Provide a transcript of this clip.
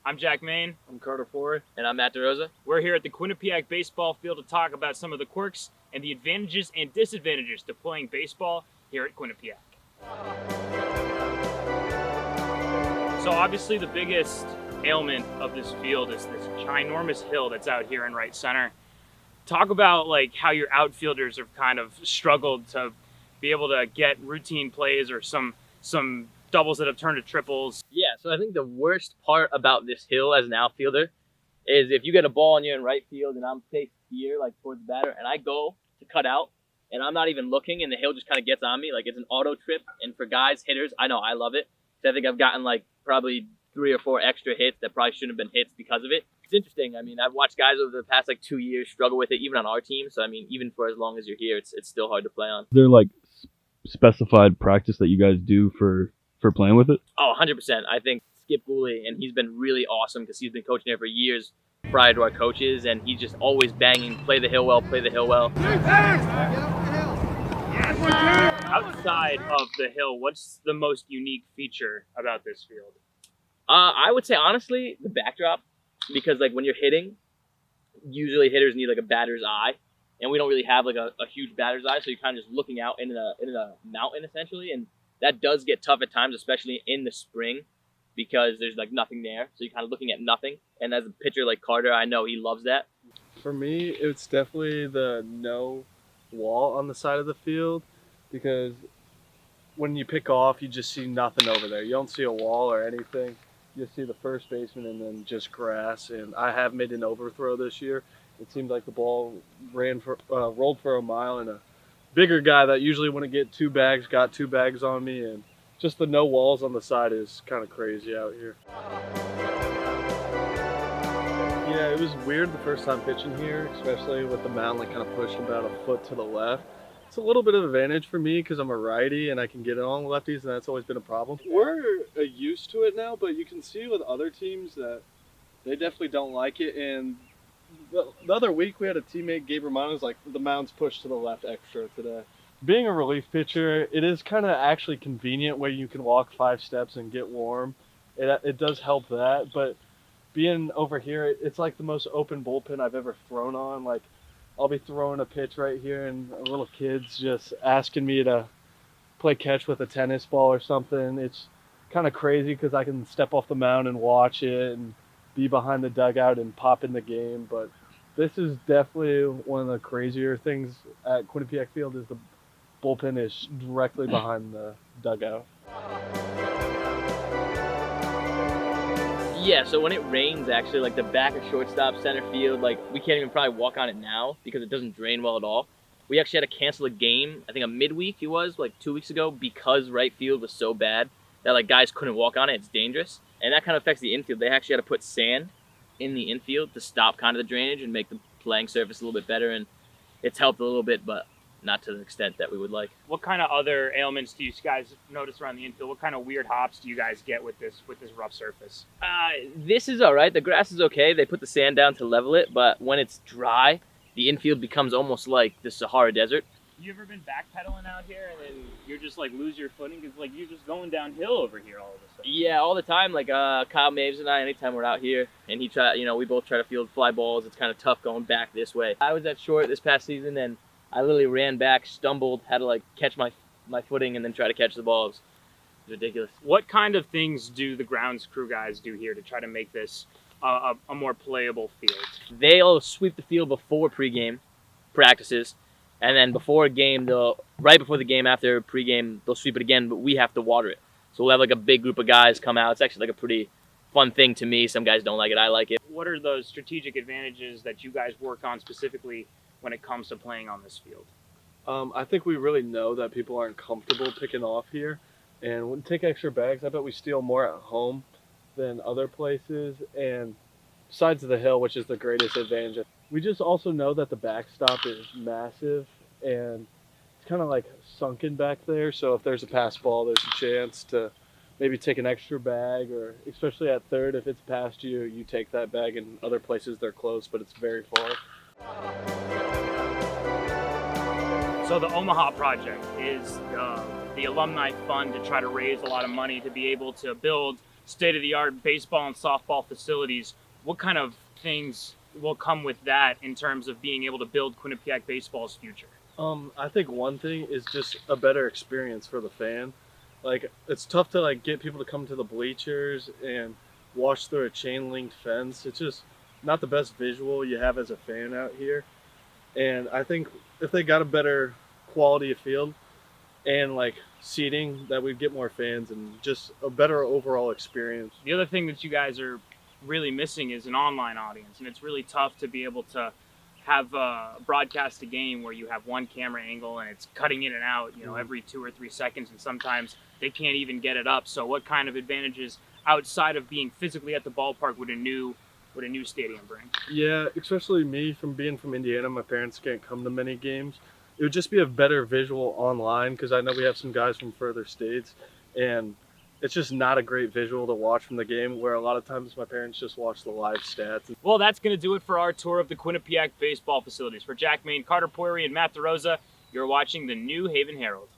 I'm Jack Main. I'm Carter Poiry. And I'm Matt DeRosa. We're here at the Quinnipiac baseball field to talk about some of the quirks and the advantages and disadvantages to playing baseball here at Quinnipiac. So obviously the biggest ailment of this field is this ginormous hill that's out here in right center. Talk about like how your outfielders have kind of struggled to be able to get routine plays or some doubles that have turned to triples. Yeah, so I think the worst part about this hill as an outfielder is if you get a ball and you're in right field and I'm faced here, like towards the batter, and I go to cut out and I'm not even looking and the hill just kind of gets on me, like it's an auto trip. And for guys, hitters, I know I love it. So I think I've gotten like probably 3 or 4 extra hits that probably shouldn't have been hits because of it. It's interesting. I mean, I've watched guys over the past like 2 years struggle with it, even on our team. So I mean, even for as long as you're here, it's still hard to play on. Is there like specified practice that you guys do for playing with it? Oh, 100%. I think Skip Gooley, and he's been really awesome because he's been coaching here for years prior to our coaches, and he's just always banging, play the hill well, play the hill well. Outside of the hill, what's the most unique feature about this field? I would say, honestly, the backdrop, because like when you're hitting, usually hitters need like a batter's eye, and we don't really have like a huge batter's eye, so you're kind of just looking out into a mountain essentially, and that does get tough at times, especially in the spring, because there's like nothing there. So you're kind of looking at nothing. And as a pitcher like Carter, I know he loves that. For me, it's definitely the no wall on the side of the field, because when you pick off, you just see nothing over there. You don't see a wall or anything. You just see the first baseman and then just grass. And I have made an overthrow this year. It seemed like the ball rolled for a mile, and a bigger guy that usually wouldn't get 2 bags got 2 bags on me, and just the no walls on the side is kind of crazy out here. Yeah, it was weird the first time pitching here, especially with the mound like kind of pushed about a foot to the left. It's a little bit of an advantage for me because I'm a righty and I can get it on lefties, and that's always been a problem. We're used to it now, but you can see with other teams that they definitely don't like it. And the other week we had a teammate, Gabe Romano's like, the mound's pushed to the left extra today. Being a relief pitcher, it is kind of actually convenient where you can walk 5 steps and get warm. It does help that, but being over here, it's like the most open bullpen I've ever thrown on. Like, I'll be throwing a pitch right here and a little kid's just asking me to play catch with a tennis ball or something. It's kind of crazy because I can step off the mound and watch it and be behind the dugout and pop in the game. But this is definitely one of the crazier things at Quinnipiac Field is the bullpen is directly behind the dugout. Yeah, so when it rains, actually, like the back of shortstop, center field, like we can't even probably walk on it now because it doesn't drain well at all. We actually had to cancel a game, I think a midweek it was, like 2 weeks ago, because right field was so bad that like guys couldn't walk on it. It's dangerous. And that kind of affects the infield. They actually had to put sand in the infield to stop kind of the drainage and make the playing surface a little bit better. And it's helped a little bit, but not to the extent that we would like. What kind of other ailments do you guys notice around the infield? What kind of weird hops do you guys get with this rough surface? This is all right. The grass is okay. They put the sand down to level it, but when it's dry, the infield becomes almost like the Sahara Desert. You ever been backpedaling out here and then you're just like lose your footing because like you're just going downhill over here all of a sudden? Yeah, all the time. Like Kyle Maves and I, anytime we're out here, and we both try to field fly balls. It's kind of tough going back this way. I was at short this past season and I literally ran back, stumbled, had to like catch my footing and then try to catch the ball. It was ridiculous. What kind of things do the grounds crew guys do here to try to make this a more playable field? They'll sweep the field before pregame practices, and then before a game, right before the game, after pregame, they'll sweep it again, but we have to water it. So we'll have like a big group of guys come out. It's actually like a pretty fun thing to me. Some guys don't like it. I like it. What are those strategic advantages that you guys work on specifically when it comes to playing on this field? I think we really know that people aren't comfortable picking off here, and when we take extra bags, I bet we steal more at home than other places. And besides the hill, which is the greatest advantage, we just also know that the backstop is massive and it's kind of like sunken back there. So if there's a pass ball, there's a chance to maybe take an extra bag, or especially at third, if it's past you, you take that bag. In other places, they're close, but it's very far. So the Omaha project is the alumni fund to try to raise a lot of money to be able to build state-of-the-art baseball and softball facilities. What kind of things will come with that in terms of being able to build Quinnipiac baseball's future? I think one thing is just a better experience for the fan. Like, it's tough to like get people to come to the bleachers and watch through a chain link fence. It's just not the best visual you have as a fan out here. And I think if they got a better quality of field and like seating, that we'd get more fans and just a better overall experience. The other thing that you guys are really missing is an online audience, and it's really tough to be able to have broadcast a game where you have one camera angle and it's cutting in and out, you know, every 2 or 3 seconds, and sometimes they can't even get it up. So what kind of advantages outside of being physically at the ballpark would a new stadium bring? Yeah, especially me from being from Indiana, my parents can't come to many games. It would just be a better visual online because I know we have some guys from further states, and it's just not a great visual to watch from the game, where a lot of times my parents just watch the live stats. Well, that's going to do it for our tour of the Quinnipiac baseball facilities. For Jack Main, Carter Poiry, and Matt DeRosa, you're watching the New Haven Herald.